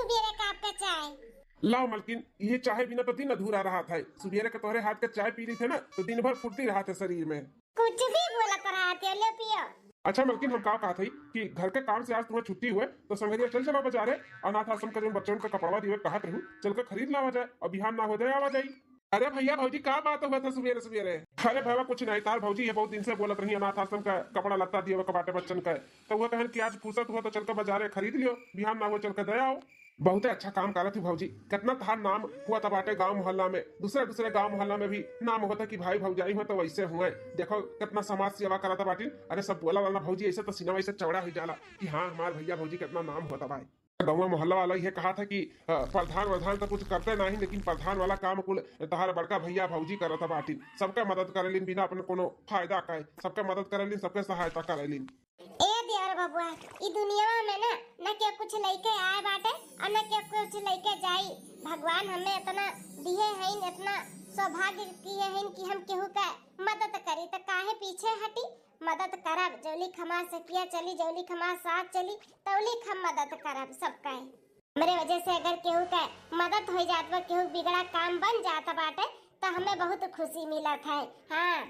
सुबेरे का आपका चाय। लाओ मलकिन, ये चाय बिना तो दिन अधूरा रहा था। सुबेरे के तोहरे हाथ के चाय पी ली थे ना तो दिन भर फुर्ती रहा था शरीर में। कुछ भी बोला तो रहा थे, ले पियो। अच्छा मलकिन, हम कहा थी कि घर के काम से आज तुम्हें छुट्टी हुए तो संगरिया चल चला बाजारे। अनाथ आश्रम के जो बच्चों का कपड़ा दिए कहत रहूं, चल कर खरीद लावा जाए और बिहान ना हो जाए आवा जाई। अरे भैया भौजी क्या बात हुआ था सुबेरे सुबेरे? अरे भैया कुछ नहीं, तार भौजी ये बहुत दिन से बोलत रही अनाथ आश्रम का कपड़ा लत्ता दिए कबाटे बच्चन का, तो वो कहन कि आज फुर्सत हुआ तो चल कर बाजारे खरीद लियो, बिहान ना हो चल कर दे आओ। बहुत अच्छा काम करा थी भौजी, कितना थार नाम हुआ था बाटे गांव मोहल्ला में, दूसरे दूसरे गांव मोहल्ला में भी नाम होता कि भाई भौजाई हो तो वैसे हुए। देखो कितना समाज सेवा करा था बाटी। अरे सब बोला वाला भौजी ऐसे तो सिनेमा ऐसे चौड़ा हो जाला कि हाँ हमारे भैया भौजी कितना नाम होता भाई। गाँव मोहल्ला वाला ये कहा था कि प्रधान वधान तो कुछ करते नहीं, लेकिन प्रधान वाला काम कुल तहार बड़का भैया भौजी करत बाटी। सबके मदद करेलिन बिना अपने कोनो फायदा का, सबके मदद करेलिन, सबके सहायता करेलिन। ए दियार बबुआ, ई दुनिया में ना न के कुछ लेके आए बाटे और न के कुछ लेके जाई। भगवान हमें इतना दिए हैं, इतना सौभाग्य किए हैं कि हम केहू का मदद करी, तो काहे पीछे हटी। मदद करब, जौली खमा से किया चली, जौली खमा साथ चली, तौली खम मदद करब सबका। मेरे वजह से अगर केहू का मदद हो जात बा, केहू बिगड़ा काम बन जाता बाटे तो हमें बहुत खुशी मिलत है। हाँ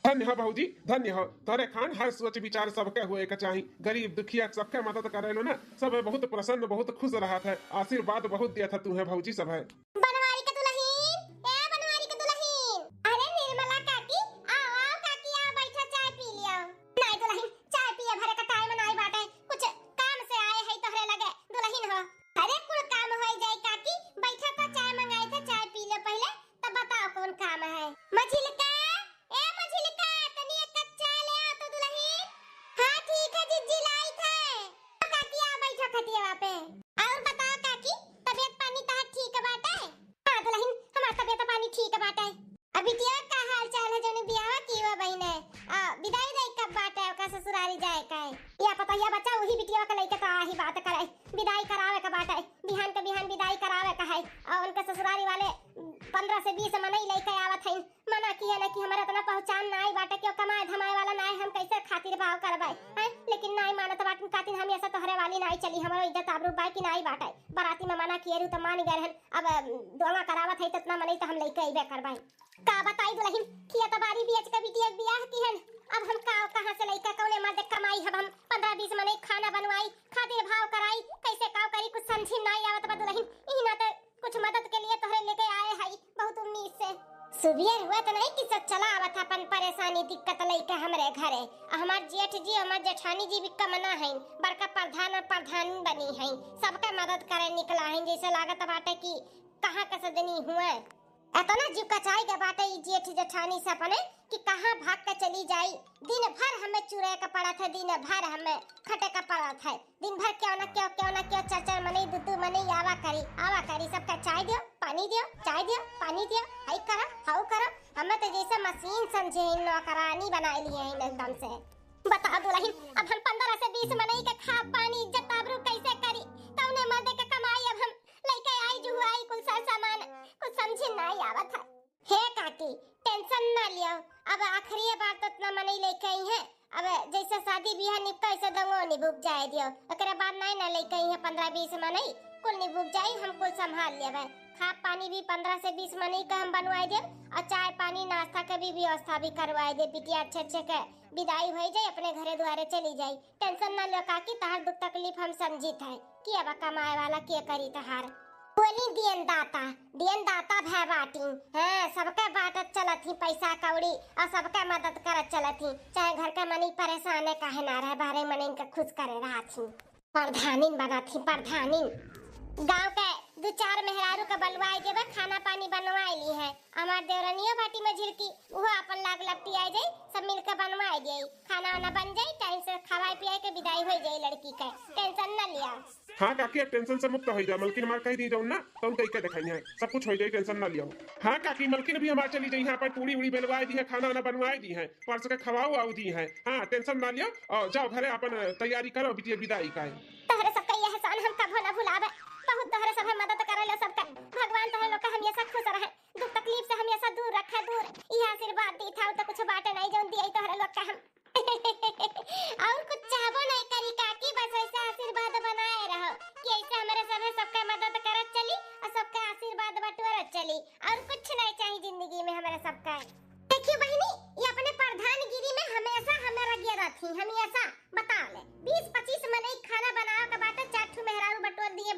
धन्य हो भौजी, धन्य हो। तोरे खान हर सोच विचार सबके हुए के चाही, गरीब दुखिया सबके मदद करे लो ना, सब बहुत प्रसन्न बहुत खुश रहा था, आशीर्वाद बहुत दिया था तुम्हें भौजी सब है। बनवारी के दुल्हीन, ए बनवारी के दुल्हीन, अरे निर्मला काकी, आओ आओ काकी, आओ बैठो चाय पी लियो। नहीं दुल्हीन, चाय पिए भरे का टाइम नहीं बाटे, कुछ काम से आए है तोहरे लगे दुल्हीन हो। अरे कुल काम हो जाए काकी, बैठो तो चाय मंगाए थे, चाय पी ले पहले तब बताओ कौन काम है। मछली ससुरारी जाए का है या पता या बच्चा वही बिटिया का लइका का ही बात करे, विदाई करावे का बात है, बिहान के बिहान विदाई करावे का है। और उनके ससुरारी वाले 15 से 20 मनई लइका आवत है, मना किया ना कि हमारा इतना पहचान नहीं बाटे, क्यों कमाए धमाए वाला नहीं, हम कैसे खातिर भाव करबे हैं। लेकिन नहीं मानत बाटन खातिर हम ऐसा तोहरे वाली नहीं चली, हमारो इज्जत आबरू बाई की नहीं बाटे। बराती में मना किए तो मान गए हन, अब दोंगा करावत है तो इतना मनई तो हम लइका इबे करबे। का बताई दुल्हन, किया तबारी बियाज का बिटिया बियाह की हन, अब हम कहां से लइका कौने मर्द कमाई, अब हम 15-20 मने खाना बनवाई, खातिर भाव कराई, कैसे काव करी कुछ समझी नहीं आवत बा दुल्हन। ई ना तो कुछ मदद के लिए तोहरे लेके आए हई बहुत उम्मीद से। सुबियर हुआ तो नहीं कि सब चला आवत अपन परेशानी दिक्कत लइका हमरे घरे। हमार जेठ जी हमार जेठानी जी भी कमना है, बड़का प्रधान और प्रधान बनी है, सबके मदद करे निकला है। जैसे लागत बाटे कि कहां का सदनी हुए इतना जीव कचाई के बाटे ई जेठ जेठानी सपने कि कहां भाग के चली जाई। दिन भर हमें चुरे का पड़ा था, दिन भर हमें खटे का पड़ा था, दिन भर क्यों ना क्यों चर मनी दुदू मनी आवा करी सबका चाय दियो पानी दियो, चाय दियो पानी दियो, हाई करा हाउ करा। हमें तो जैसे मशीन समझे नौकरानी बना लिए हैं एकदम से। बता दुल्हन, अब हम 15 से 20 मनई के खा पानी इज्जत आबरू कैसे करी, तौने मर्दे के कमाई अब हम लइका आई जुआई कुल सामान कुछ समझे नहीं आवत है। हे काकी टेंशन ना लियो, अब आखिरी बार तो इतना मनई लेके आई है, अब जैसे शादी बियाह निपटा ऐसे दंगो निभुक जाए दियो, एकरे बाद नहीं ना लेके आई है 15-20 मनई कुल निभुक जाई, हम कुल संभाल लेबे। खा पानी भी 15 से 20 मनई का हम बनवाई दे और चाय पानी नाश्ता के भी व्यवस्था भी करवाई दे। बिटिया अच्छे के विदाई हो जाए, अपने घरे द्वारे चली जाई। टेंशन ना लो काकी, तहार दुख तकलीफ हम समझित है कि अब कमाए वाला के करी तहार। बोली दियन दाता भै बाटी, हाँ सबके बाटत चलत ही पैसा कौड़ी और सबके मदद करत चलत ही, चाहे घर के मनी परेशान है काहे ना रहे, बारे मनी के खुश करे रहा थी। प्रधानिन बना थी प्रधानिन, गांव के 2-4 मेहरारू का बलवाई देबे, खाना पानी बनवाई ली है। हमार देवरनियो बाटी में झिरकी वो अपन लाग लपटी आ जाई, सब मिलकर बनवाई देई, खाना वाना बन जाई, टाइम से खवाई पियाई के विदाई हो जाई लड़की के। टेंशन न लिया। हाँ काकी टेंशन से मुक्त हो जाए, मलकिन मार कह दी जाऊँ ना तो उन कह के दिखाई है, सब कुछ हो जाए, टेंशन ना लियो। हाँ काकी मलकिन भी हमार चली जाई, यहाँ पर पूरी उड़ी बनवाई दी है, खाना वाना बनवाई दी है, परसों के खवाओ आउ दी है। हाँ टेंशन ना लियो और जाओ घरे अपन तैयारी करो बिटिया विदाई का। तोहरे सबका यह एहसान हम कभो न भुलावे, बहुत तोहरे सब मदद करे लो सबका। भगवान तोहरे लोग का हमेशा खुश रहे, दुख तकलीफ से हमेशा दूर रखे, दूर यह आशीर्वाद दी था तो कुछ बाटे नहीं जोन दिए तोहरे लोग का हम और कुछ चाहबो नहीं करी काकी, बस ऐसा आशीर्वाद बनाए रहो कि ऐसे हमारे सबका मदद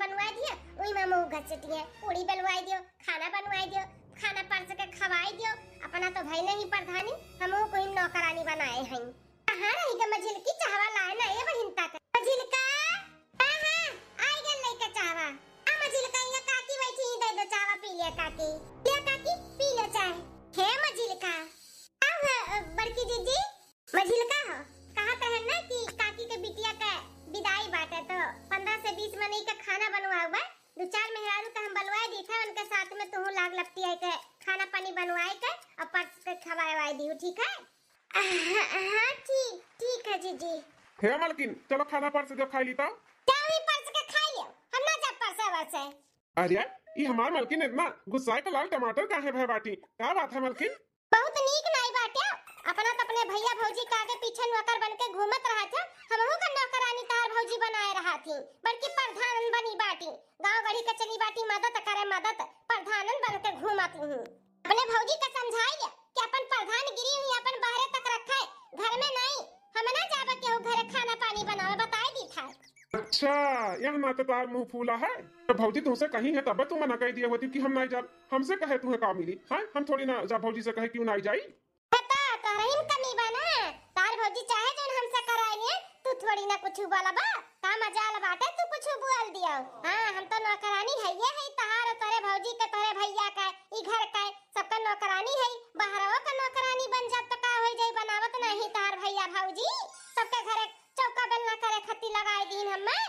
बनवा दियो, ओई में मुंह घचटी है, पूरी बनवाई दियो, खाना बनवाई दियो, खाना परस के खवाई दियो। अपना तो भाई नहीं प्रधानी, हमहू कोई नौकरानी बनाए हैं। कहां रही ग मझिल की चाहवा लाए ना ये बहिन तक। मझिल का हां आई गल लेके चाहवा। आ मझिल का यहाँ काकी बैठी दे दो चाहवा पी लिया काकी। लिया काकी पी लो चाय। हे मझिल का अब बड़की जीजी मझिल का हो कहा कहे ना कि काकी के बिटिया का विदाई बाटे तो 15 से 20 मनई का खाना बनवाओ बा। दो चार मेहरारू का हम बनवाए दी था, उनके साथ में तू लाग लपटी आई के खाना पानी बनवाए के और परस के खवाए दी, ठीक है? हाँ ठीक है जीजी। हे मलकिन चलो खाना परस दो, खाई ली तो जाओ ही परस के खाई लियो, हम ना जा परसे वरसे। अरे ये हमार मलकिन इतना गुस्सा के लाल टमाटर काहे भय बाटी, क्या बात है मलकिन? बहुत नीक नाई बाटे, अपना तो अपने भैया भौजी का आगे पीछे नौकर बन के घूमत रहा था, हमहू का नौकरानी तार भौजी बनाए रहा थी, बल्कि प्रधान बनी बाटी, गांव गढ़ी के चली बाटी, मदद करे मदद, प्रधानन बन के घूमत हूं। अपने भौजी का समझाइए कि अपन प्रधान गिरी हुई अपन बाहर तक रखे, घर में नहीं, हम ना जाबे केहू घरे खाना पानी बनावे, बताई दी था। अच्छा यह ना तो तार मुंह फूला है, तो भौजी तुमसे कही है तब तू मना कर दिया होती कि हम नहीं जा, हमसे कहे तुम्हें काम मिली है, हम थोड़ी ना जा भौजी से कहे क्यों नहीं जाई। तो रहीम कमी बना तार भौजी चाहे जो हमसे कराएंगे, तू थोड़ी ना कुछ बोला बा, का मजाल बाटे तू कुछ बोल दियो। हां हम तो नौकरानी है, ये है तहार तोरे भौजी के तोरे भैया का ई घर का सबका नौकरानी है, बाहरवा का नौकरानी बन जात तो का होई जाई, बनावत नहीं तार भैया भौजी सबके घरे चौका बेलना करे खत्ती लगाई दीन हम्मे।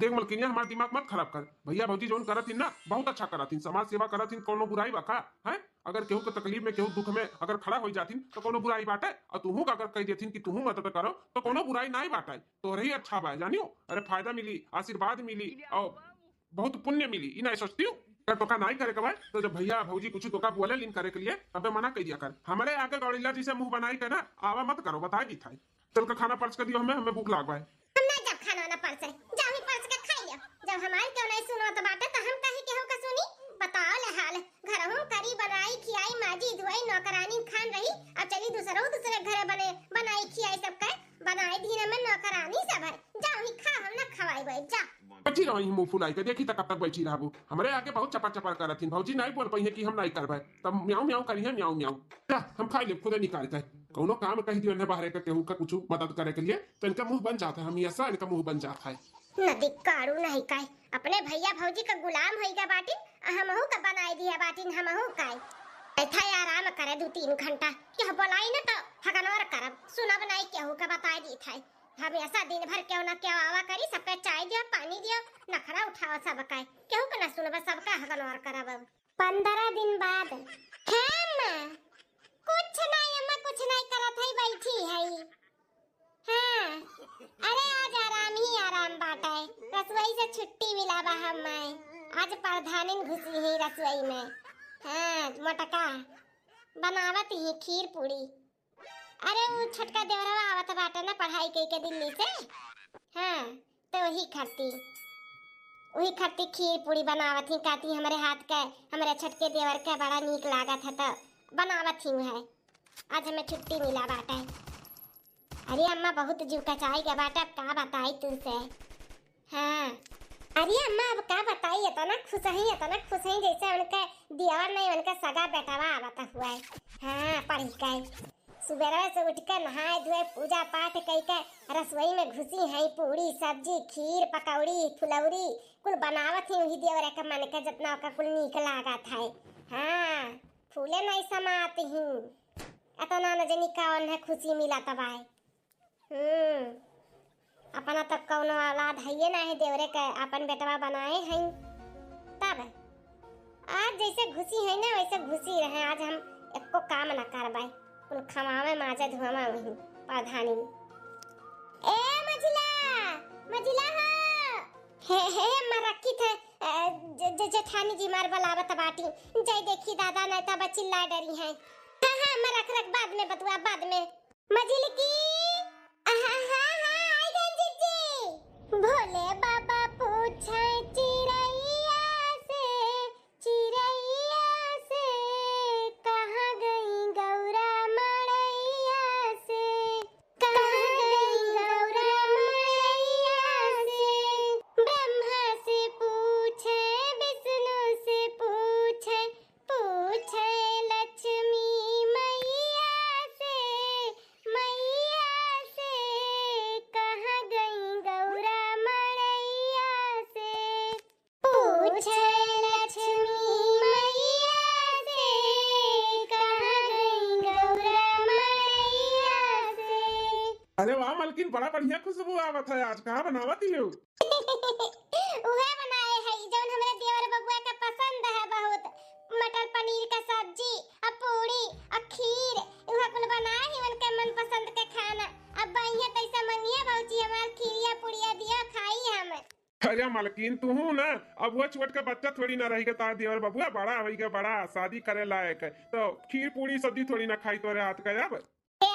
देख मलकिनिया हमारा दिमाग मत खराब कर, भैया भौजी जोन करत ना बहुत अच्छा करत, समाज सेवा करत, कोनो बुराई बा का है? अगर केहू के तकलीफ में केहू दुख में अगर खड़ा हो जाथिन तो कोनो बुराई बाटे, और तुहू का अगर कह देथिन कि तुहू मदद करो तो कोनो बुराई नहीं बाटे, तो रही अच्छा बा जानियो, अरे फायदा मिली, आशीर्वाद मिली और बहुत पुण्य मिली, ई नहीं सोचती हूँ। अगर टोका नहीं करे के भाई तो जब भैया भौजी कुछ टोका बोले लिन करे के लिए तबे मना कह दिया कर, हमारे आगे गौड़िल्ला जी से मुंह बनाई के ना आवा मत करो, बताई दी था। चल का खाना पर्स कर दियो, हमें भूख लाग बाय। हम ना जब खाना ना परसे जाओ ही परस के खाई लियो, जब हमारी क्यों नहीं सुनो तो बाटे तो हम कहीं केहू का सुनी, बताओ ले हाल घर हूं करी बनाई खियाई माजी धुआई नौकरानी खान रही, अब चली दूसरे घरे बने बनाई खियाई सब के बनाई धीरे में नौकरानी सब है, जाओ ही खा, हम ना खवाई भाई जा। बैठी रही मुंह फुलाई के, देखी तक तक बैठी रहबू, हमारे आगे बहुत चपर चपर करथिन, भौजी नहीं बोल पई है कि हम नहीं करबे, तब म्याऊ म्याऊ करी है म्याऊ म्याऊ, जा हम खाई ले खुदे निकाल के, कोनो काम कह दियो ने बाहर के केहू का कुछ मदद करे के लिए तो इनका मुंह बन जाता है, हम ऐसा इनका मुंह बन जाता है। नदी कारू नहीं काय अपने भैया भौजी का गुलाम होइगा बाटी, हमहू का बनाई दिया बाटी, हमहू काय ऐथा आराम करे 2-3 घंटा, क्या बोलाई ना तो हगनवर करब, सुनब नहीं केहू का बताई दी था, हम ऐसा दिन भर क्यों ना क्यों आवा करी, सबके चाय दियो पानी दियो नखरा उठाओ सब काय, केहू का ना सुनब सबका हगनवर करब। 15 दिन बाद हम कुछ नहीं करत है, बैठी है। हाँ अरे आज आराम ही आराम बाटा है, रसोई से छुट्टी मिला बा हमें, आज प्रधानिन घुसी ही रसोई में। हाँ मोटका बनावत ही खीर पूरी, अरे वो छोटका देवरवा आवत बाटे ना पढ़ाई के दिल्ली से, हाँ तो वही खट्टी खीर पूरी बनावत ही, कहती हमारे हाथ का हमारे छोटके देवर का बड़ा नीक लागत है तो बनावत ही है, आज हमें छुट्टी मिला बाटा है। अरे अम्मा बहुत जीव कचाई के बाटा, अब का बताई तुझसे। हाँ अरे अम्मा अब का बताई, इतना खुश ही जैसे उनके दियावर नहीं उनका सगा बेटावा आवता हुआ है। हाँ पढ़ी के सुबह से उठ के नहाए धोए पूजा पाठ कई के रसोई में घुसी है, पूरी सब्जी खीर पकौड़ी फुलौरी कुल बनावत ही, वही देवर के मन के जितना का कुल नीक लागत है। हाँ फूले नहीं समाती हूँ, इतना न जनी कौन है खुशी मिला तबाय। अपना तब कौनो औलाद है ना है देवरे का अपन बेटवा बनाए हैं, तब आज जैसे घुसी है ना वैसे घुसी रहे, आज हम एको काम न करबाई, कुल खमावे माजे धुआमा वही प्रधानी। ए मजिला हो हे मरक्की थे जेठानी जी मार बलावत बाटी, जय देखी दादा नहीं तब चिल्ला डरी है। हाँ मैं रख बाद में बतुआ बाद में। मजिल की आई गई जीजी। भोले बाबा पूछे चिड़ैया से कहाँ गई गौरा मड़ैया से, कहाँ गई गौरा मड़ैया से, ब्रह्मा से पूछ अरे वाह मलकिन, बड़ा बढ़िया खुशबू आवत है। आज कहाँ बनावत ही हो? उहे बनाए है जौन हमरे देवर बबुआ के पसंद है बहुत। मटर पनीर का सब्जी और पूरी और खीर उहे कुल बनाए ही उनके मन पसंद के खाना। अब बढ़िया तैसा मंगिए भौजी हमार खीरिया पुड़िया दिया खाई हम। अरे मलकिन तू ना, अब वो छोट के बच्चा थोड़ी ना रही के तार देवर बबुआ बड़ा होई के बड़ा शादी करे लायक है, तो खीर पूरी सब्जी थोड़ी ना खाई तोरे हाथ का अब।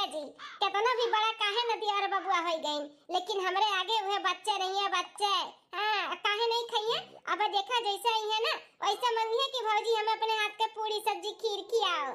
जी कितना भी बड़ा काहे न देवर बबुआ होई गइन, लेकिन हमरे आगे उहे बच्चे रहिए बच्चे। हां काहे नहीं खाइए। अब देखा जैसे ही है ना वैसे मंगिए कि भौजी हम अपने हाथ के पूरी सब्जी खीर खियाओ।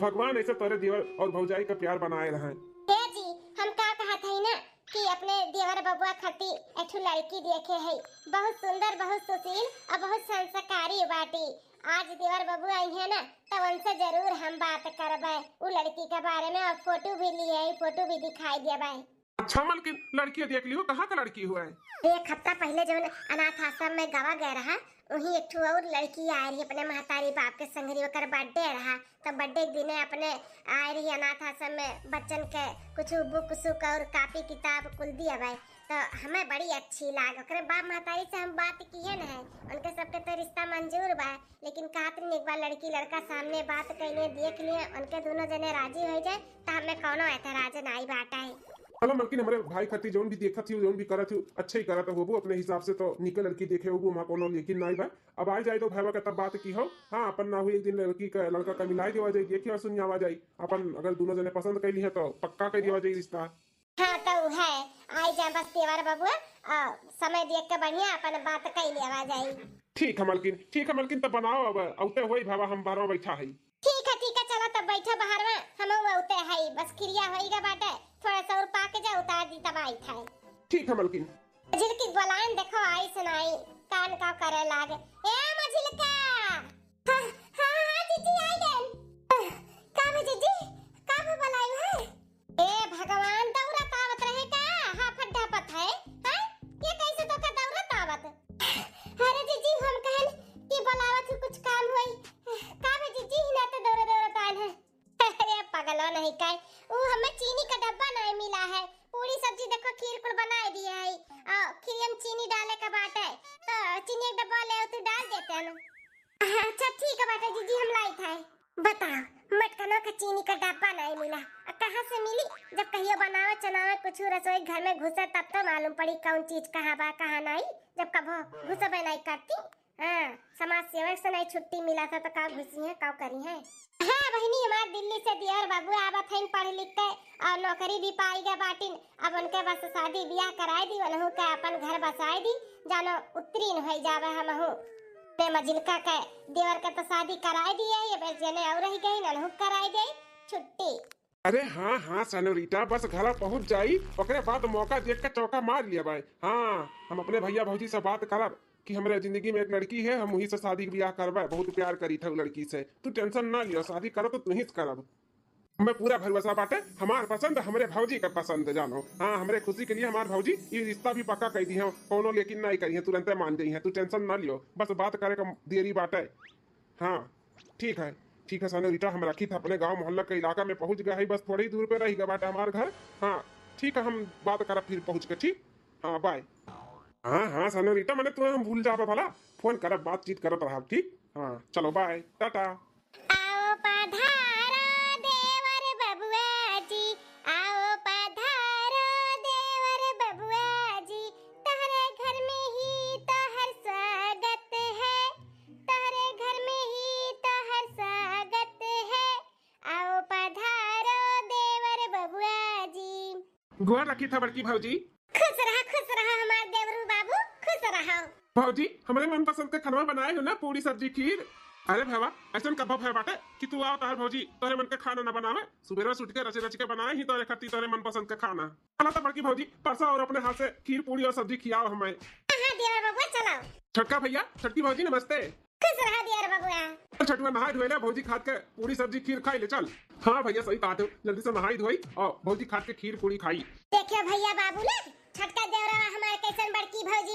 भगवान ऐसे तोरे देवर और भौजाई का प्यार बनाए रहे। जी हम का कहत हई ना कि अपने देवर बबुआ खाती एक लड़की देखे है, बहुत सुंदर बहुत सुशील और बहुत संस्कारी बाटी। आज देवर बबुआ आई है ना तब उनसे जरूर हम बात करबे उ लड़की के बारे में, और फोटो भी लिए फोटो भी दिखाई देबे। अच्छा मलकिन, लड़की देख लियो, कहाँ का लड़की हुआ है? एक हफ्ता पहले जब अनाथ आश्रम में गवा गया रहा वही एक और लड़की आ रही अपने महतारी बाप के संगरी ओकर बर्थडे रहा, तब बर्थडे के दिन अपने आ रही अनाथ आश्रम में बच्चन के कुछ बुक सुक और कापी किताब कुल दिया भाई। तो हमें बड़ी अच्छी लाग। ओकरे बाप महतारी से हम बात किए न है, उनके सबके तो रिश्ता मंजूर बा, लेकिन कहत एक बार लड़की लड़का सामने बात कइले देख लिए उनके दोनों जने राजी हो जाए तो हमें कोनो ऐतराज नहीं बाटा है। चलो मलकिन, हमारे भाई खाती जोन भी देखा थी जोन भी करा थी अच्छा ही करा था होबू अपने हिसाब से, तो निकल लड़की देखे होबू वहाँ कोनो लेकिन नहीं बा। अब आ जाए तो भाईवा का तब बात की हो। हाँ अपन ना हुई एक दिन लड़की का लड़का का मिलाई देवा जाए, देखी और सुनिया जाए अपन अगर दोनों जने पसंद कैली है तो पक्का कर देवा जाए रिश्ता। हाँ तो है आई जा बस देवर बबुआ समय देख के बढ़िया अपन बात कई लेवा जाई। ठीक है मलकिन, तब बनाओ अब औते होई भावा हम बाहर बैठा है। ठीक है चलो तब बैठो बाहर में, हम उते है बस क्रिया होईगा बाटे, थोड़ा सा और पाके जा उतार दी तब आई था। ठीक है मलकिन। मझिलकी बोलाइन देखो आई सुनाई कान का करे लागे। ए मझिलका। हां जीजी आई गन। का में जीजी का भी बोलाई है? ए भगवान दौड़त आवत रहे का हा फड्डा पत है? हां ये कैसे तो का दौड़त आवत? अरे जीजी हम कहन कि बोलावत कुछ काम होई। का में जीजी ना तो दौड़त आन है। अरे पगलो नहीं काय वो हमें चीनी का डब्बा नहीं मिला है। पूरी सब्जी देखो खीर कुल बनाए दिए है और खीर में चीनी डाले का बात है तो चीनी एक डब्बा ले तो डाल देते हैं ना। अच्छा ठीक है बेटा जीजी हम लाई था। बताओ मटकनों का चीनी का डब्बा नहीं मिला, कहाँ से मिली? जब कहियो बनावे चनावे कुछ रसोई घर में घुसे तब तो मालूम पड़ी कौन चीज कहाँ बा कहाँ नहीं। जब कभो घुसबे नहीं करती। हाँ समाज सेवक से नहीं छुट्टी मिला था तो का घुसी है का करी है। हाँ बहनी हमार दिल्ली से दियर बाबू आवत हैं पढ़ लिख के और नौकरी भी पाई गए बाटिन। अब उनके बस शादी ब्याह कराई दी उन्हों के अपन घर बसाई दी जानो उत्तीर्ण हो जावे हमहु। ते मजिलका के देवर के तो शादी कराई दी है, ये बेच जने और रह गई उन्हों कराई दे छुट्टी। अरे हाँ सनोरीटा बस घर पहुंच जाई ओकरे बाद मौका देख के चौका मार लिया भाई। हाँ हम अपने भैया भौजी से बात करब कि हमारे जिंदगी में एक लड़की है, हम वही से शादी ब्याह करबे, बहुत प्यार करी था लड़की से। तू टेंशन ना लियो, शादी करो तो तू ही करब। हमें पूरा भरोसा बाटे, हमार पसंद हमारे भौजी का पसंद जानो। हाँ हमारे खुशी के लिए हमार भौजी ये रिश्ता भी पक्का कर दी है, कोनो लेकिन नहीं करी है, तुरंत मान गई है। तू टेंशन ना लियो, बस बात करे का देरी बाटे। हाँ ठीक है सनोरीटा, हम रखी था अपने गाँव मोहल्ला के इलाका में पहुंच गए है, बस थोड़ी दूर पे रह गया बाटे हमारे घर। हाँ ठीक है हम बात करब फिर पहुंच के। ठीक हाँ बाय। हाँ सनोरीटा मैंने तुम्हें हम भूल जाबे भला, फोन करब बातचीत करत रहब। ठीक हाँ चलो बाय टाटा। आओ पधारो देवर बबुआ जी, आओ पधारो देवर बबुआ जी, तहरे घर में ही तो हर स्वागत है, तहरे घर में ही तो हर स्वागत है, आओ पधारो देवर बबुआ जी। गोर रखी था बड़की भौजी। खुश रहा हमारे देवरू बाबू, खुश रहो। भौजी हमारे मन पसंद के खाना बनाए हो ना, पूरी सब्जी खीर। अरे भावा ऐसा कब है बाटे कि तू आओ तार भौजी तोरे मन के खाना ना बनावे, सुबह उठ के रच के बनाए ही तोरे खट्टी तोरे मन पसंद के खाना। चला तो बड़की भौजी परसा और अपने हाथ से खीर पूरी और सब्जी खियाओ हमें। हां देवर बाबू चलो। छोटका भैया छोटकी भौजी नमस्ते। खुश रहा देवर बाबू। छठुआ नहाई धोए ले, भौजी खाद के पूरी सब्जी खीर खाई ले चल। हाँ भैया सही बात है, जल्दी से नहाई धोई और भौजी खाद के खीर पूरी खाई। देखियो भैया बाबू ने छटका देवरा हमारे कैसन बड़की भौजी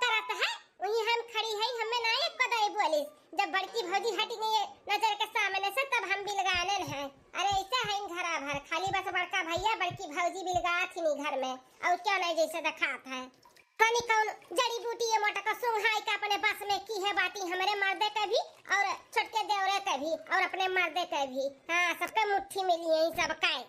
करत है, वही हम खड़ी है हमें ना एक कदई बोलिस जब बड़की भौजी हट गई है नजर के सामने से तब हम बिलगाने हैं। अरे ऐसा है इन घरा भर खाली बस बड़का भैया बड़की भौजी बिलगात ही नहीं घर में और क्या नहीं जैसे दिखात है। कनी कौन जड़ी बूटी ये मोटा का सुंघाई का अपने बस में की है बाती हमारे मर्दे के भी और छोटके देवरे के भी और अपने मर्दे के भी। हाँ सबके मुट्ठी में लिए ही सब काय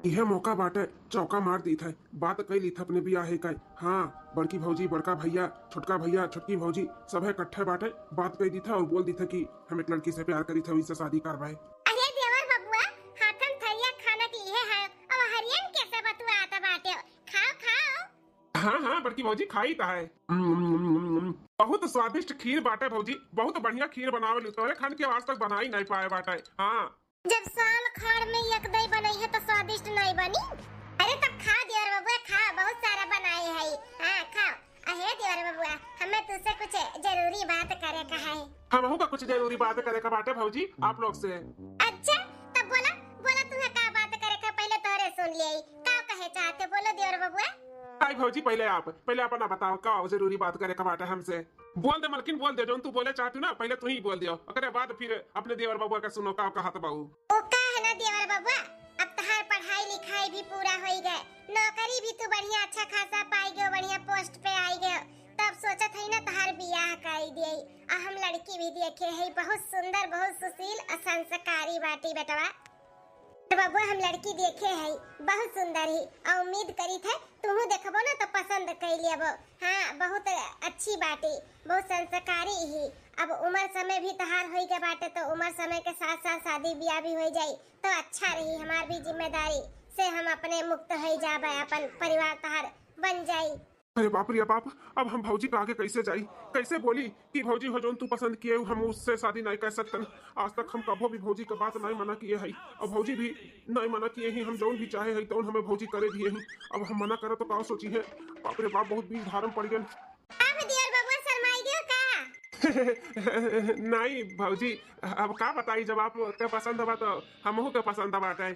यह मौका बाटे चौका मार दी था बात कई ली था अपने बियाह का। हाँ बड़की भौजी बड़का भैया छोटकी भौजी सब है इकट्ठे बाटे बात कही दी था और बोल दी था कि हम एक लड़की से प्यार करी था वही से शादी करवाए। अरे देवर बबुआ हाथन थरिया खाना की है अब हरियन कैसे बतुआ आता बाटे खाओ खाओ। हाँ बड़की भौजी खाई था है। बहुत स्वादिष्ट खीर बाटे भौजी बहुत बढ़िया खीर बनावे तोरे खान के आज तक बनाई नहीं पाए बाटे। हाँ जब साल खाड़ में एक दही बनाई है तो स्वादिष्ट नहीं बनी। अरे तब खा देवर बबुआ खा बहुत सारा बनाए है। हाँ खाओ। अरे देवर बबुआ हमें तुझसे कुछ जरूरी बात करे का है। हम का कुछ जरूरी बात करे का बाटे भौजी आप लोग से। अच्छा तब बोला बोला तुम्हें क्या बात करे का पहले तोरे सुन ले क्या कहे चाहते बोलो देवर बबुआ। आई भौजी पहले अपना बताओ का जरूरी बात करे का बाटे हमसे बोल दे मलकिन बोल दे जो तू बोले चाहती ना पहले तू ही बोल दियो अगर बाद फिर अपने देवर बबुआ का सुनो का कहत बाबू। ओ का है ना देवर बबुआ अब तहार पढ़ाई लिखाई भी पूरा हो गए नौकरी भी तू बढ़िया अच्छा खासा पाई गयो बढ़िया पोस्ट पे आई गयो तब सोचत है ना तहार बियाह कर दिए आ हम लड़की भी देखे है बहुत सुंदर बहुत सुशील और संस्कारी बाटी बेटवा। बबुआ हम लड़की देखे है बहुत सुंदर ही और उम्मीद करी थे तुम देखबो ना तो पसंद कर लियबो। हाँ बहुत अच्छी बाटी बहुत संस्कारी ही अब उम्र समय भी तहार हो गए बाटे तो उम्र समय के साथ साथ शादी ब्याह भी हो जाई तो अच्छा रही हमार भी जिम्मेदारी से हम अपने मुक्त हो जाबे अपन परिवार तहार बन जाई। अरे बाप रे बाप अब हम भौजी का आगे कैसे जाई कैसे बोली कि भौजी हो जो तू पसंद किए हम उससे शादी नहीं कर सकते। आज तक हम कभो भी भौजी का बात नहीं मना किए है और भौजी भी नहीं मना किए ही हम जो भी चाहे है तो हमें भौजी करे दिए ही अब हम मना करे तो का सोची है बाप रे बाप बहुत बीज धारम पड़ गए। नहीं भौजी अब का बताई जब आप के पसंद बा तो हमहू के पसंद बाटे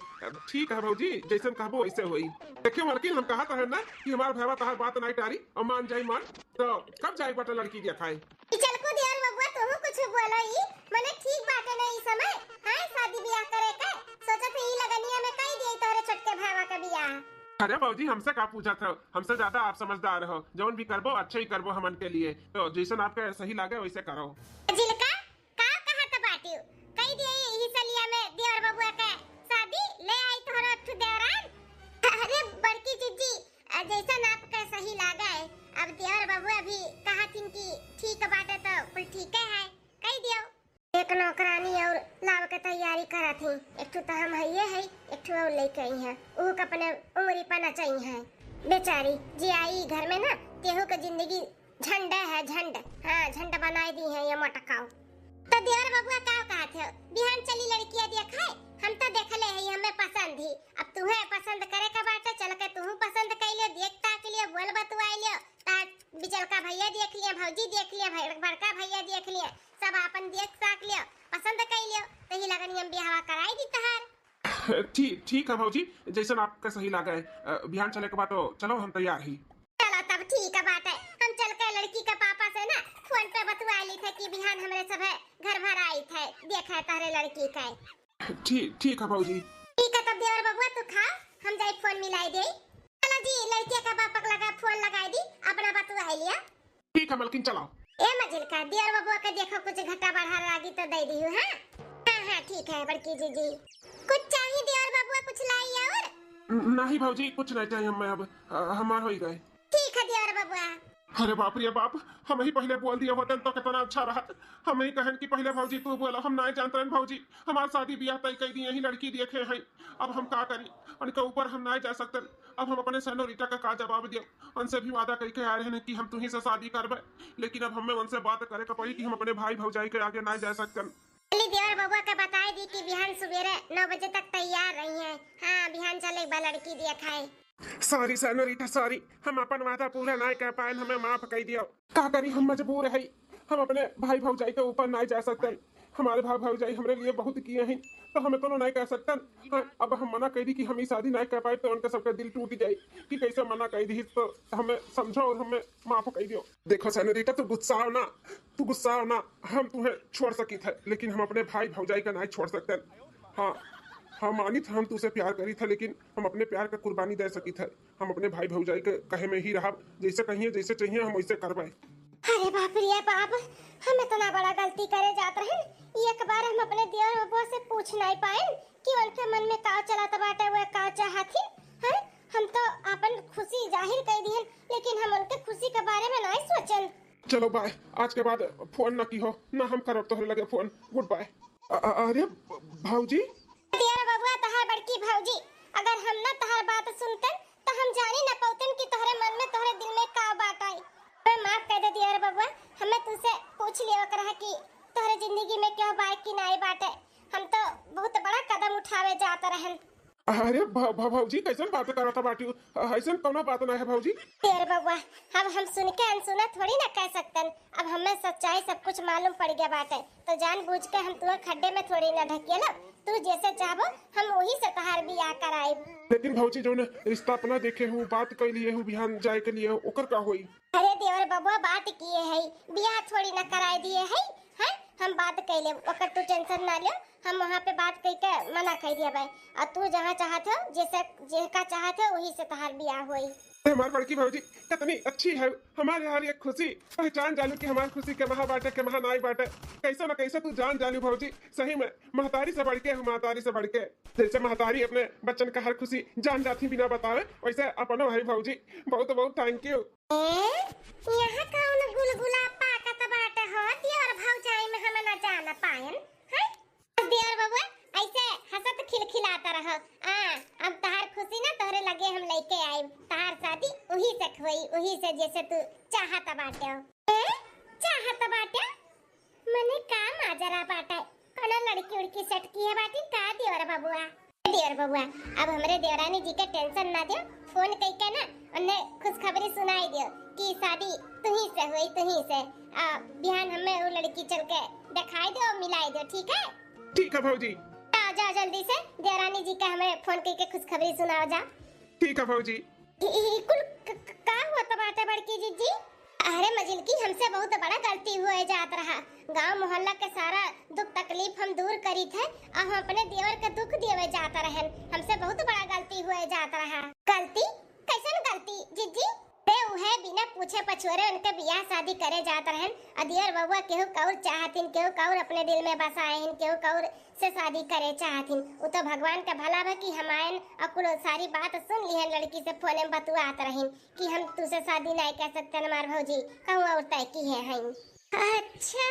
ठीक है भौजी जैसे कहबो वैसे होई। देखियो मलकिन हम कहत है ना कि हमार भैया तहार बात नहीं टारी और मान जाई मान तो कब जाई बाटे लड़की देखाए। चल को दियार बबुआ तुम कुछ बोलो ई मने ठीक बाटे नहीं समय हां शादी ब्याह करे का सोचत ही लगनिया में कई दिए तोरे छोटके भावा का ब्याह। अरे भौजी हमसे का पूछा था हमसे ज्यादा आप समझदार हो जौन भी करबो अच्छा ही करबो हमन के लिए तो जैसन आपके सही लगे वैसे करो। जिलका का कहत बाटियो कई दिए यही सलिया में देवर बबुआ के शादी ले आई तोरा ठु देवरान। अरे बड़की जीजी जैसन आपके सही लागे अब देवर बबुआ भी कहतिन कि ठीक बाटे तो कुल ठीक है कई दियो। एक नौकरानी और लाव के तैयारी करत ही एक ठु तो हम हइए है एक ठु और लेके आई है ऊ के अपने उम्री पना चाहिए है बेचारी जी आई घर में ना तेहू के जिंदगी झंड है झंड। हाँ झंड बनाई दी है ये मोटकाओ तो देवर बबुआ का कहत हो बिहान चली लड़कियां देखाए हम तो देखले है हमें पसंद ही अब तुम्हें पसंद करे का बाटे चल के तू पसंद कइले देखता के लिए बोल बतवाई लियो ता बिचल का भैया देख लिया भौजी देख लिया बड़का भैया देख लिया सब अपन देख साक लियो पसंद कइ लियो तो ही लगन हम बियाह कराई दी तहार। ठीक है भौजी जैसन आपका सही लगे बिहान चले के बाद तो चलो हम तैयार ही। चलो तब ठीक है बात है हम चल के लड़की के पापा से ना फोन पे बतवा ली थे कि बिहान हमरे सब घर भर आई थे देखा तारे लड़की का। ठीक है भौजी। ठीक है तब देवर बबुआ तू खा हम जाई फोन मिलाई दे। चलो जी लड़की का पापा लगा फोन लगाई दी अपना बतवा लिया। ठीक है मलकिन चलो। ए मजिल का देवर बबुआ के देखो कुछ घटा बढ़ा लागी तो दे दी हूं। हां ठीक है बड़की जीजी कुछ चाहिए देवर बबुआ कुछ लाई और नहीं भौजी कुछ नहीं चाहिए हमें अब हमार हो ही गए। ठीक है देवर बबुआ। अरे बाप रे बाप हम ही पहले बोल दिया होते तो कितना अच्छा रहा हम ही कहन कि पहले भौजी तू बोला हम नहीं जानते हैं भौजी हमार शादी ब्याह तय कर दिए यही लड़की देखे हैं अब हम का करी उनके ऊपर हम नहीं जा सकते अब हम अपने सनोरीटा का जवाब दियो उनसे भी वादा करके आ रहे हैं कि हम तुम्ही से शादी करबे लेकिन अब हमें उनसे बात करे का पड़ी कि हम अपने भाई भौजाई के आगे नहीं जा सकते। देवर बबुआ का बताई दी कि बिहान सवेरे 9 बजे तक तैयार रही है। हाँ बिहान चले बा लड़की देखाए। सॉरी सनोरीटा सॉरी हम अपन वादा पूरा नहीं कर पाए हमें माफ कर दियो का करी हम मजबूर है हम अपने भाई भौजाई के ऊपर नहीं जा सकते हमारे भाई भौजाई हमरे लिए बहुत किए हैं, तो हमें तो नहीं कह सकते। हाँ, अब हम मना कह दी कि हम ई शादी नहीं कर पाए तो उनके सबका दिल टूट जाए कि कैसे मना कह दी, तो हमें समझो और हमें माफ कर दियो। देखो सेनोरिटा, तू गुस्सा हो ना, तू गुस्सा हो ना। हम तुम्हें छोड़ सकी थे, लेकिन हम अपने भाई भौजाई का नहीं छोड़ सकते। हाँ हाँ मानी था, हम तुझसे प्यार करी था, लेकिन हम अपने प्यार का कुर्बानी दे सकी थे। हम अपने भाई भौजाई के कहे में ही रहा, जैसे कहिए जैसे चाहिए हम वैसे करवाए। अरे बाप रे बाप, हम इतना बड़ा गलती करे जात रहे। एक बार हम अपने दियर बबुआ से पूछ नहीं पाए कि उनके मन में का चलत बाटे, वो का चाहती है। हम तो अपन खुशी जाहिर कर दी, लेकिन हम उनके खुशी के बारे में नहीं सोचन। चलो बाय, आज के बाद फोन न की हो ना, हम करब तोहरे लगे फोन। Good bye. अरे भाऊजी, दियर बबुआ तहार बड़की भौजी, अगर हम ना तहार बात सुनतन तो हम जानी न पाउतन कि तोहरे मन में तोहरे दिल में का बात आई। मैं माफ कर दे दियर बबुआ, हमें तुझसे पूछ लिया करहा कि तोहरे जिंदगी में क्यों बात की नहीं बाटे। हम तो बहुत बड़ा कदम उठावे जात रहन। अरे भाऊजी कैसन बात कर रहा था बाटी, ऐसन कौन बात ना है भाऊजी। दियर बबुआ, अब हम सुन के अनसुना थोड़ी ना कह सकतन। अब हमें सच्चाई सब कुछ मालूम पड़ गया बाटे, तो जानबूझ के हम तुम्हें खड्डे में थोड़ी ना ढकेला। तू जैसे चाहो हम वही से तहार बियाह कराई। लेकिन भाऊजी जो ने रिश्ता अपना देखे हूँ, बात कर लिए हूँ, बिहान जाए के लिए ओकर का होई। अरे देवर बबुआ, बात किए है, बियाह थोड़ी ना कराई दिए है। हैं हम बात कैले, ओकर तू टेंशन ना लियो। हम वहाँ पे बात कह के मना कर दिया भाई, और तू जहाँ चाहत हो, जैसे जेका चाहत हो वही से तहार बियाह होई। हमारी बड़की भाऊजी कितनी अच्छी है, हमारे यहाँ ये खुशी पहचान जानू कि हमारी खुशी के महा बाटे के महा नाई बाटे। कैसे न कैसे तू जान जानू भाऊजी, सही में महतारी से बढ़ के, महतारी से बढ़ के। जैसे महतारी अपने बच्चन का हर खुशी जान जाती बिना बतावे, वैसे अपनो भाई भाऊजी बहुत बहुत थैंक यू। यहाँ कौन गुलगुला पाकत बाटे हो दियर भौजाई में, हम ना जान पायन है। दियर बबुआ ऐसे हंसत खिलखिलाता रहो। अब तहार खुशी ना तोहरे लगे हम लेके आए। तहार शादी वही से होई, वही से जैसे तू चाहत बाटे हो। चाहत बाटे मने का माजरा बाटे, कोनो लड़की उड़की सेट की है बाटी का दियर बबुआ। दियर बबुआ, अब हमरे देवरानी जी के टेंशन ना दियो, फोन कई के ना उन्हें खुशखबरी सुनाई दियो कि शादी तुही से हुई, तुही से। बिहान हमें वो लड़की चल के दिखाई दो, मिलाई दो, ठीक है? ठीक है भाऊजी। जा जल्दी से देवरानी जी का हमें फोन करके खुशखबरी सुनाओ जा। ठीक है भाऊजी। कुल का हुआ तो बाटे बड़की जीजी? अरे मजिलकी, हमसे बहुत बड़ा गलती हुए जात रहा। गांव मोहल्ला के सारा दुख तकलीफ हम दूर करी थे, अब हम अपने देवर का दुख दिए जाता रहन। हमसे बहुत बड़ा गलती हुए जात रहा। गलती? कैसन गलती जीजी? उहे बिना पूछे पछुरे उनके बियाह शादी करे जात रहन। अदियर बबुआ केहू कौर चाहतिन, केहू कौर अपने दिल में बसाएन, केहू कौर से शादी करे चाहतिन। वो तो भगवान का भला है कि हमायन अकुल सारी बात सुन ली है। लड़की से फोन में बतुआत रहिन कि हम तुझसे शादी नहीं कर सकते हमार भौजी, कहूँ और तय की है। अच्छा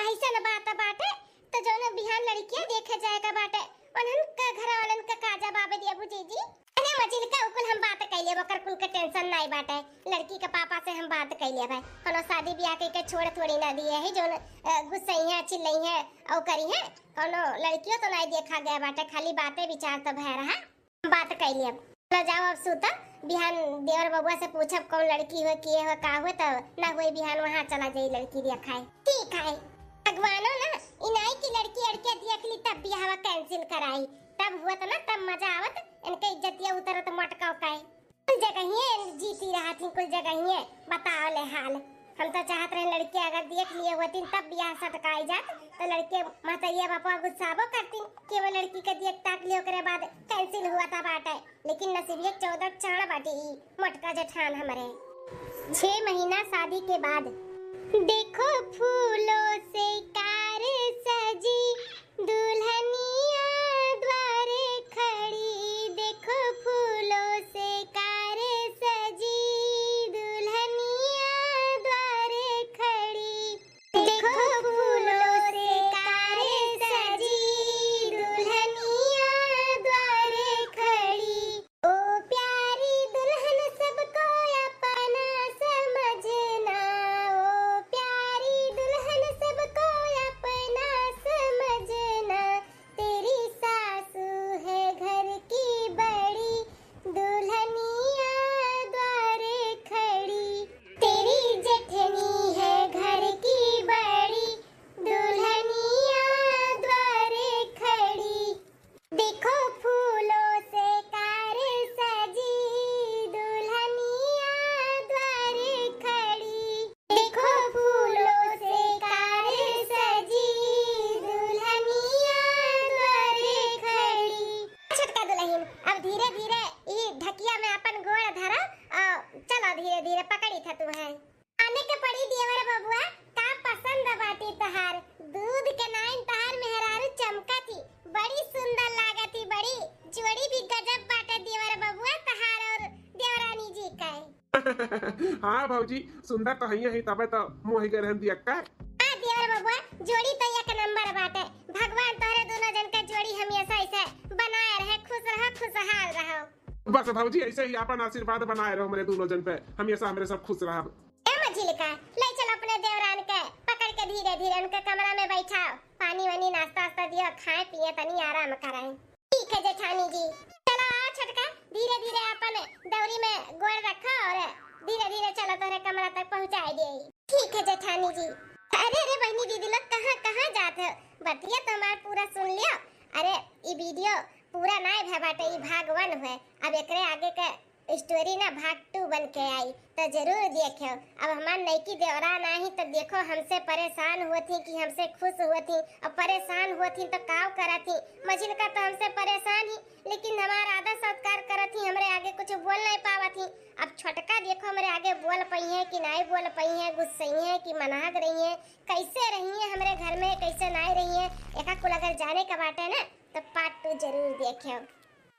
ऐसा न बात बाटे, तो जो न बिहान लड़कियां देखे जाएगा बाटे उन्हन का घर वालन का काजा बाबे दिया बुजी जी। अरे मजिल का उकुल हम बात कैले, वकर कुल के टेंशन नहीं बाटे। लड़की के पापा से हम बात कैले भाई, कोनो शादी ब्याह के छोड़ थोड़ी ना दिए है। जो गुस्से है चिल्लई है औ करी है, कोनो लड़कियों तो नहीं देखा गया बाटे, खाली बातें विचार तो भय रहा। बात कैले, अब चलो जाओ अब सूता। बिहान देवर बबुआ से पूछब कौन लड़की हो, किए हो, का हो, तब ना हुई बिहान वहां चला जाई लड़की देखाए। ठीक है भगवानो ना इनाई की लड़की अड़के देख ली तब बियाह कैंसिल कराई, तब हुआ तो ना तब मजा आवत। इनके इज्जतिया उतरत मटका काए। कुल जगह ही जीती रहा थी, कुल जगह ही बताओ ले हाल। हम तो चाहत रहे लड़के अगर देख लिए होती तब बियाह सटकाई जात, तो लड़के मातैया बापा गुस्साबो करती कि वो लड़की के देख ताक लियो करे बाद कैंसिल हुआ था बाटे। लेकिन नसीबियत 14 चाण बाटी मटका जेठान हमारे। 6 महीना शादी के बाद देखो फूलों से कार सजी, दुल्हनिया द्वारे खड़ी। देखो फूलों से कार सजी, दुल्हनिया द्वारे खड़ी। देखो फूलों से कार सजी, दुल्हनिया द्वारे खड़ी। ओ प्यारी दुल्हन सबको अपना समझना, ओ प्यारी दुल्हन सबको हाँ भौजी सुंदर तो है तबे तो मोहि गए रहन दिया का। हां देवर बबुआ जोड़ी तो एक नंबर बाटे। भगवान तोरे दोनों जन का जोड़ी हमेशा ऐसे बनाए रहे, खुश रहो खुशहाल रहो। बस भौजी ऐसे ही अपन आशीर्वाद बनाए रहो मेरे दोनों जन पे, हमेशा हमरे सब खुश रहा। ए मझिल का ले चलो अपने देवरान के पकड़ के धीरे धीरे उनके कमरा में बैठाओ, पानी वानी नाश्ता वास्ता दियो, खाए पिए तनी आराम कराएं। ठीक है जेठानी जी। चलो आओ छोटका, धीरे धीरे अपन दौरी में गोड़ रखो और धीरे धीरे चलो तोरे कमरा तक पहुंचाई दे। ठीक है जेठानी जी। अरे रे बहनी दीदी लोग कहां जाते हो? बतिया तो हमार पूरा सुन लियो। अरे ई वीडियो पूरा नहीं भे बाटे, ई भाग 1 हुए। अब एकरे आगे के स्टोरी ना भाग 2 बन के आई तो जरूर देखो। अब हमार नईकी देवरा नहीं तो देखो हमसे परेशान हुआ थी कि हमसे खुश हुआ थी, अब परेशान हुआ थी तो काव करा थी। मझिल का तो हमसे परेशान ही, लेकिन हमारा आदर सत्कार करा थी, हमरे आगे कुछ बोल नहीं पावा थी। अब छोटका देखो हमरे आगे बोल पई है कि नहीं बोल पई है, गुस्सई है कि मनाग रही है, कैसे रही है हमरे घर में, कैसे नहीं रही है। एका कुल अगर जाने का बाटे ना तो पार्ट 2 जरूर देखो।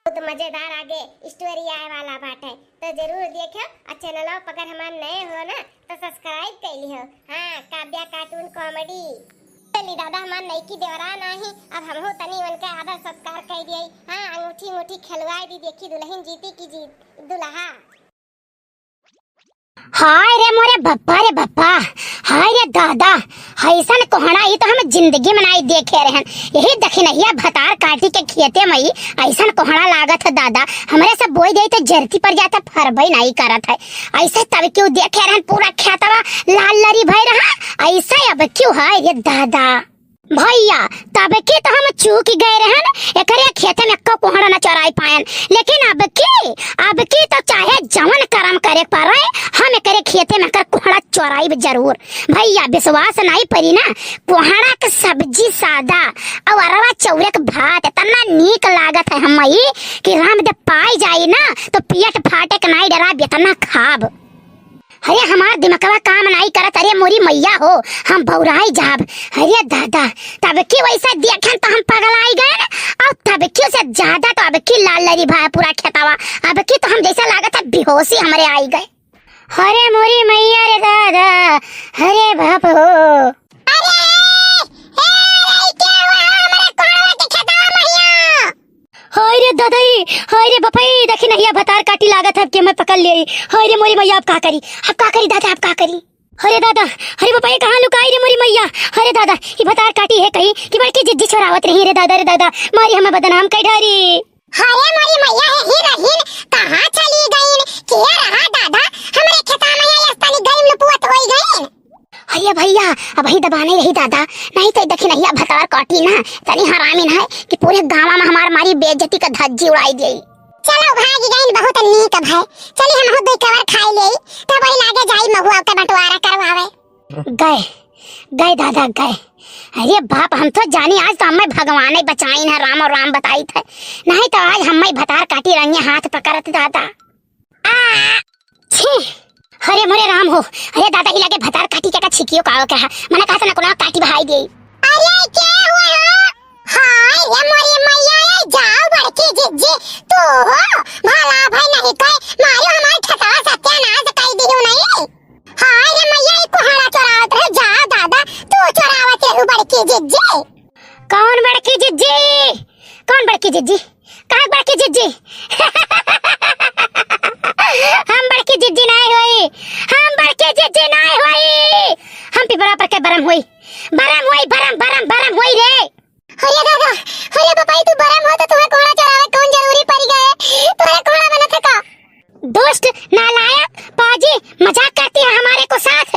बहुत मजेदार आगे स्टोरी आए वाला बाटे तो जरूर देखो। और चैनल अगर हमारे नए हो ना तो सब्सक्राइब कर लियो। हाँ काव्या कार्टून कॉमेडी। चली दादा हमार नईकी देवरा नहीं, अब हम हो तनी उनके आदर सत्कार कर दिए। हाँ अंगूठी अंगूठी खिलवाई दी, देखी दुल्हन जीती की जीत दुल्हा। हाय रे मोरे बप्पा रे बप्पा, हाय रे दादा, ऐसन कोहड़ा ही तो हम जिंदगी में नहीं देखे रहन। यही दखिनहिया भतार काटी के खेते में ऐसन कोहड़ा लागत है दादा, हमरे से बोई दे तो जरती पर जाता फरबई नहीं करत है। ऐसे तब क्यों देखे रहन पूरा खेतवा लाल लरी भई रहा, ऐसे अब क्यों है रे दादा? भैया तब के तो हम चूक गए रहन, एकरे खेते में को कोहड़ा न चराई पायन, लेकिन अब की तो चाहे जवन कर्म करे पड़े हम एकरे खेते में कर कोहड़ा चराई जरूर। भैया विश्वास नहीं परी ना, कोहड़ा के सब्जी सादा और अरवा चौरे के भात इतना नीक लागत है हमई कि राम दे पाई जाई ना तो पेट फाटे के नहीं डरा बेतना खाब। अरे हमार दिमागवा काम नहीं करत, अरे मोरी मैया हो हम बौराई जाब। अरे दादा तब की वैसा देखन तो हम पगलाई गए, और तब की से ज्यादा तो अब की लाल लरी भाई पूरा खेतावा, अब की तो हम जैसा लागत है बेहोशी हमरे आई गए। अरे मोरी मैया रे दादा, अरे बाप हो, हाय रे दादाई, हाय रे बपाई, देखी नहीं भतार काटी लागत है कि मैं पकड़ ले। हाय रे मोरी मैया, आप का करी दादा, आप का करी? अरे दादा, अरे बपाई कहाँ लुकाई रे मोरी मैया? अरे दादा ये भतार काटी है कहीं कि बड़की जिद्दी छोरावत रही रे दादा, रे दादा मारी हमें बदनाम कर ढारी। अरे मोरी मैया है ही रहीन, कहाँ चली गईन? के रहा दादा हमरे खेता में ये अस्तानी गईम लपुत होई गईन। अरे भैया अब ही दबाने रही दादा, नहीं तो देखी नहीं भतार काटी ना तनी हरामी है कि पूरे गांव में हमार मारी बेइज्जती का धज्जी उड़ाई दी। चलो भागी गईन बहुत नीक भाई, चली हम हो दो कवर खाई लेई तब वही लागे जाई महुआ के बंटवारा करवावे। गए दादा गए। अरे बाप हम तो जानी आज तो हमें भगवान ही बचाई है, राम और राम बताई थे, नहीं तो आज हमें भतार काटी रंगे हाथ पकड़त दादा। छी अरे मोरे राम हो, अरे दादा ही लगे भतार काटी के का छिकियो काओ कहा, मने कहा ना कोना काटी भाई दे। अरे क्या हुआ हो? हाय ये मोरी मैया ये जाओ बड़की जिज्जी तू हो भला भाई नहीं कहे मारो हमार ठकावा सत्यानाश कर दियो नहीं। हाय ये मैया ये कोहड़ा चोरावत रहे, जाओ दादा तू चोरावत रहे बड़की जिज्जी। कौन बड़की जिज्जी? कौन बड़की जिज्जी? कहाँ बड़की जिज्जी? हम बड़की जिज्जी नहीं हुई, हम बड़की जिज्जी नहीं हुई, हम पिपरा पर के बरम हुई रे। अरे दादा, अरे बपाई तू बरम हो तो तुम्हें कोहड़ा चढ़ावे कौन जरूरी पड़ गए? तुम्हें कोहड़ा बना था का? दोस्त नालायक पाजी मजाक करती है हमारे को साथ।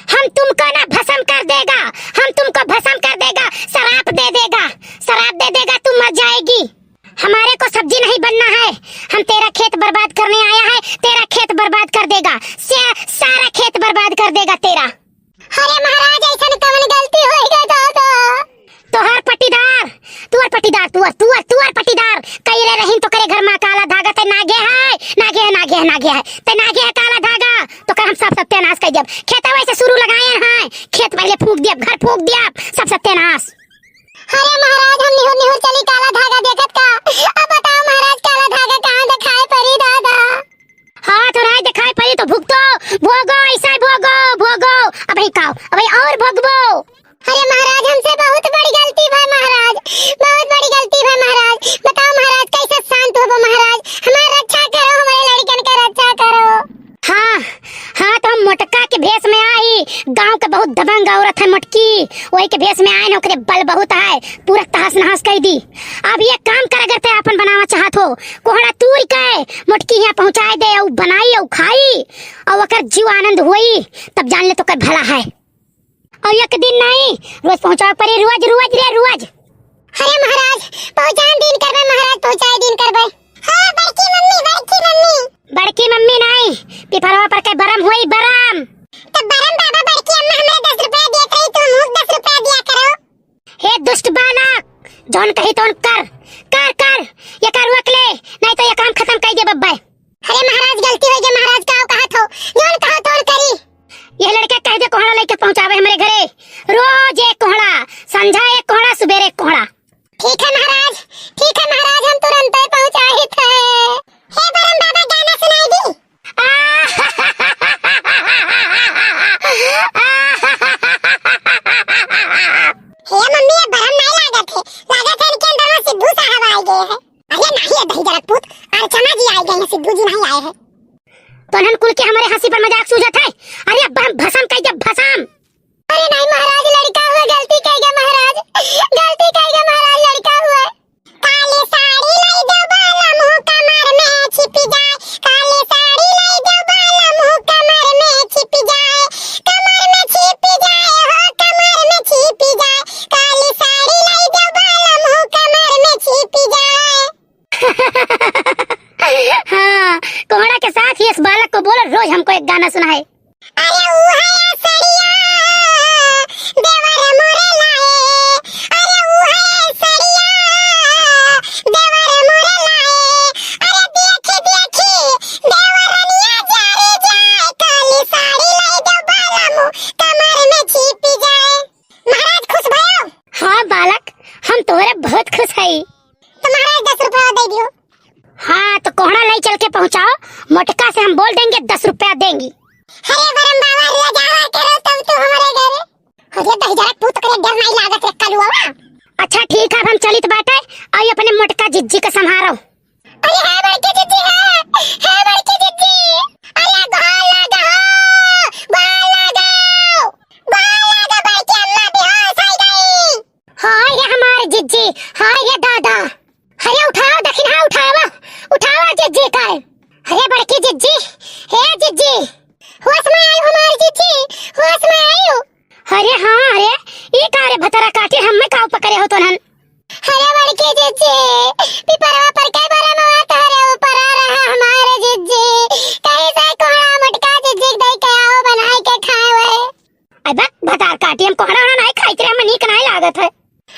हम तुमको ना भस्म कर देगा, हम तुमको भस्म कर देगा, शराब दे देगा, तुम मर जाएगी। हमारे को सब्जी नहीं बनना है, हम तेरा खेत बर्बाद करने आया है, तेरा खेत बर्बाद कर देगा, सारा खेत बर्बाद कर देगा तेरा। अरे महाराज ऐसा कौन गलती होएगा दादा? तुहार पट्टीदार तुअर पट्टीदार कई रे रहीन तो करे घर में काला धागा ते नागे है ते नागे है काला धागा तो कर हम सब सत्यानाश कर जब खेत वैसे शुरू लगाए हैं, खेत पहले फूंक दिया, घर फूंक दिया, सब सत्यानाश। अरे महाराज हम निहुर चली काला धागा देखत का, अब बताओ महाराज काला धागा कहाँ दिखाई पड़ी दादा? हाँ तो राय दिखाई पड़ी तो भुगतो नहीं खाओ, अबे और भगबो। अरे महाराज हमसे बहुत बड़ी गलती है महाराज, बहुत बड़ी गलती है महाराज। बताओ महाराज कैसे शांत हो महाराज, हमारी रक्षा करो, हमारे लड़कन का रक्षा करो। हाँ हाँ तो हम मोटका के भेष में आई, गांव के बहुत दबंग औरत है मोटकी, वही के भेष में आए न, ओकरे बल बहुत है, पूरा तहस नहस कर दी। अब ये काम कर अगर ते अपन बनावा चाहत हो, कोहड़ा तूर के मोटकी यहाँ पहुँचाए दे, और बनाई और खाई और ओकर जीव आनंद हुई, तब जान ले तो कर भला है। और एक दिन नहीं रोज पहुँचाओ पड़े, रोज रोज रे रोज। अरे महाराज पहुँचाए दिन करबे महाराज, पहुँचाए दिन करबे। हाँ बड़की मम्मी, बड़की मम्मी। बड़की मम्मी नहीं, पिपरवा पर के बरम हुई बरम। तब बरम बाबा बड़की अम्मा हमें 10 रुपया देत रही, तुम मुझ 10 रुपया दिया करो। हे दुष्ट बालक, जौन कही तौन कर, कर कर, ये कर वकले, नहीं तो ये काम खत्म कर दे बब्बे। अरे महाराज गलती हो गई महाराज, का कहत हो, जौन कहो तौन करी। ये लड़के कह दे कोहड़ा लेके पहुंचावे हमारे घरे, रोज एक कोहड़ा, संझा एक कोहड़ा, सुबेरे एक कोहड़ा। ठीक है महाराज, ठीक है महाराज, हम तुरंत ही पहुंचाए थे। हे बरम बाबा गाना सुनाई दी। हे मम्मी ये बरम नहीं लागत है, लागत है इनके अंदर सिद्धू साहब आए गए हैं। अरे नहीं ये दही जरकपूत अर्चना जी आए गए हैं, सिद्धू जी नहीं आए हैं। तो नन कुल के हमारे हंसी पर मजाक सूझत है। अरे बम भसम कह दे भसम। अरे नहीं महाराज लड़का हुआ, गलती कह गया महाराज, गलती कह गया महाराज, लड़का हुआ। काली साड़ी लाई दो बाला मुंह कमर में छिप जाए, काली साड़ी लाई दो बाला मुंह कमर में छिप जाए, कमर में छिप जाए हो, कमर में छिप जाए, काली साड़ी लाई दो बाला मुंह कमर में छिप जाए। हाँ कोहड़ा के साथ ही इस बालक को बोलो रोज हमको एक गाना सुनाए। अरे वो है सड़िया देवर मोरे लाए, अरे वो है सड़िया देवर मोरे लाए, अरे देखी देखी देवरनिया जा रे जाए, काली साड़ी लाई दो बाला मुंह कमर में छिप जाए। महाराज खुश भयो? हाँ बालक हम तोरे बहुत खुश है। तो महाराज 10 रुपया दे दियो। हाँ तो कोहड़ा लाई चल के पहुँचाओ, मोटका से हम बोल देंगे 10 रुपया देंगी। अरे बरम बाबा ले जावा करो तब तो हमारे घरे। अरे दही जरकपूत करे डर नहीं लागत रे कलुआ। अच्छा ठीक है, अब हम चलित बाटे, आई अपने मोटका जिज्जी के संभारो। अरे है बड़की जिज्जी, है बड़की जिज्जी। अरे गोल लगाओ, गोल लगाओ, गोल लगा बड़की अम्मा बेहोश हो गई। हाय ये हमारे जिज्जी, हाय ये दादा। अरे उठाओ दखिना, उठाओ उठाओ जिज्जी का। अरे बड़की जिज्जी, हे जिज्जी होश में आई हमारी जिज्जी, होश में आई हो। अरे हाँ अरे ये कारे भतरा काटे हम में काव पकड़े हो तो नन। अरे बड़की जिज्जी पिपरवा पर के बरम हुआ तारे ऊपर आ रहा हमारे जिज्जी, कहीं से कोहड़ा मटका जिज्जी दे के आओ बनाई के खाए हुए। अबे भतार काटी हम कोहड़ा नहीं खाई तेरे में नीक नहीं लागत है।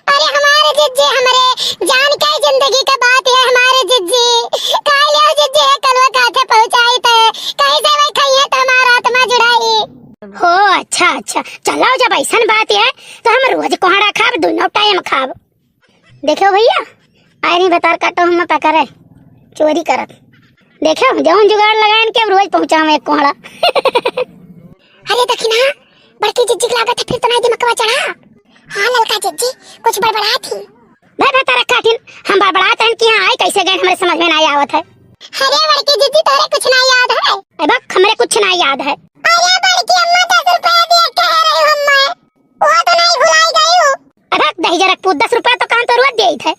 अरे हमारे जिज्जी हमारे जान के जिंदगी के बात है, हमारे जिज्जी खा लियो जिज्जी है कलवा काथे पहुंचाई थे, कहीं से वही खाई है तो हमारा आत्मा जुड़ाई। हो अच्छा अच्छा चलो जब ऐसा बात है तो हम रोज कोहड़ा खाब, दोनों टाइम खाब। देखो भैया आए नहीं बतार काटो हम पकड़े चोरी करत, देखो जौन जुगाड़ लगाएन के रोज पहुंचावे एक कोहड़ा। अरे दखिना बड़की जिज्जी लागत है फिर तो नहीं दिमकवा चढ़ा। हाँ ललका जिज्जी कुछ बड़बड़ा थी। मैं बतारा काटिन हम बड़बड़ाते हैं कि हाँ कैसे गए हमारे समझ में नहीं आवत है। अरे बड़की जिज्जी तोरे कुछ नहीं याद है? अबे हमरे कुछ नहीं याद है। अरे बड़की अम्मा 10 रुपया दे कह रही हूं मैं, वो तो नहीं भुलाई गई हूं। अरे दही जरकपूत 10 रुपया तो कहां तो रोज दे थे।